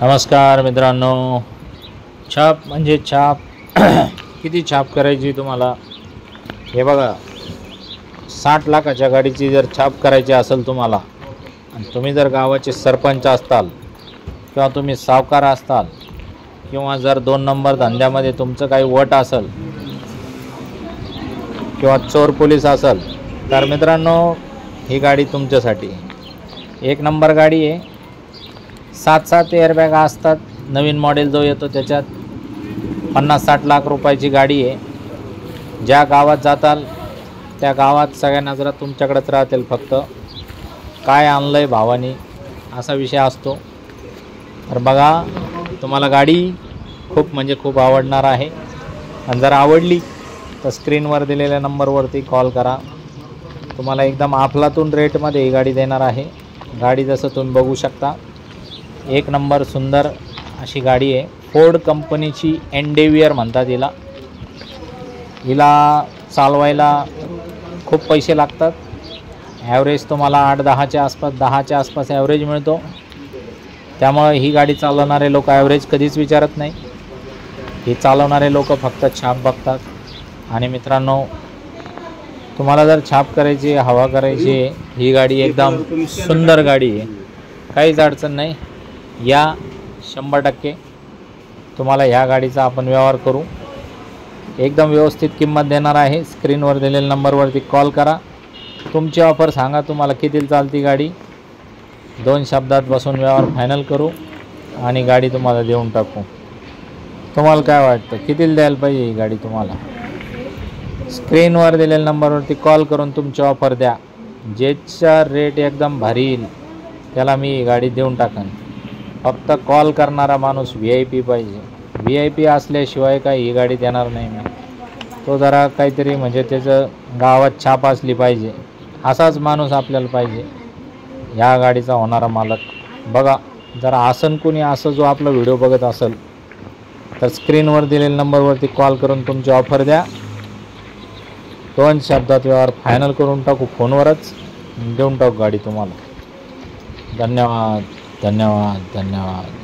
नमस्कार मित्रांनो, छाप म्हणजे छाप किती छाप करायची तुम्हाला हे बघा। 60 लाखाच्या गाडीची जर छाप करायची असेल तुम्हाला आणि तुम्ही जर गावाचे सरपंच असताल किंवा तुम्ही सावकार असताल किंवा जर 2 नंबर धंद्यामध्ये तुमचं काही वट असेल किंवा चोर पोलीस असेल तर मित्रांनो ही गाडी तुमच्यासाठी 1 नंबर गाडी आहे। 7 एअरबॅग असतात। नवीन मॉडेल जो येतो त्याच्यात 50-60 लाख रुपयाची गाडी आहे। ज्या गावात जाताल त्या गावात सगळ्या नजरा तुमच्याकडेच राहतील, फक्त काय आणलंय भावानी असा विषय असतो। तर बघा, तुम्हाला गाडी खूप म्हणजे खूप आवडणार आहे आणि जर आवडली तर स्क्रीनवर दिलेल्या नंबरवरती कॉल करा। तुम्हाला एकदम अफलातून रेटमध्ये ही गाडी देणार आहे। गाडी जसं तुम्ही बघू शकता 1 नंबर सुंदर अशी गाडी आहे। फोर्ड कंपनीची एंडेवियर म्हणतात हिला चालवायला खूप पैसे लागतात। ॲव्हरेज तुम्हाला 8-10च्या आसपास 10च्या आसपास ॲव्हरेज मिळतो। त्यामुळे ही गाडी चालवणारे लोक ॲव्हरेज कधीच विचारत नाही, ही चालवणारे लोक फक्त छाप बघतात। आणि मित्रांनो, तुम्हाला जर छाप करायची हवा करायची ही गाडी एकदम सुंदर गाडी आहे, काहीच अडचण नाही। या 100% तुम्हाला ह्या गाडीचा आपण व्यवहार करू, एकदम व्यवस्थित किंमत देणार आहे। स्क्रीनवर दिलेल्या नंबरवरती कॉल करा, तुमची ऑफर सांगा, तुम्हाला कितीला चालती गाडी। 2 शब्दात बसून व्यवहार फायनल करू आणि गाडी तुम्हाला देऊन टाकू। तुम्हाला काय वाटतं, कितीला द्यायला पाहिजे ही गाडी तुम्हाला? स्क्रीनवर दिलेल्या नंबरवरती कॉल करून तुमची ऑफर द्या। ज्याचा रेट एकदम भारी येईल त्याला मी ही गाडी देऊन टाकेन। फक्त कॉल करणारा माणूस VIP पाहिजे। VIP असल्याशिवाय काही ही गाडी देणार नाही मी। तो जरा काहीतरी म्हणजे त्याचं गावात छाप असली पाहिजे, असाच माणूस आपल्याला पाहिजे ह्या गाडीचा होणारा मालक। बघा, जरा आसन कोणी असं जो आपला व्हिडिओ बघत असेल तर स्क्रीनवर दिलेल्या नंबरवरती कॉल करून तुमची ऑफर द्या। 2 शब्दात व्यवहार फायनल करून टाकू, फोनवरच देऊन टाकू गाडी तुम्हाला। धन्यवाद धन्यवाद धन्यवाद।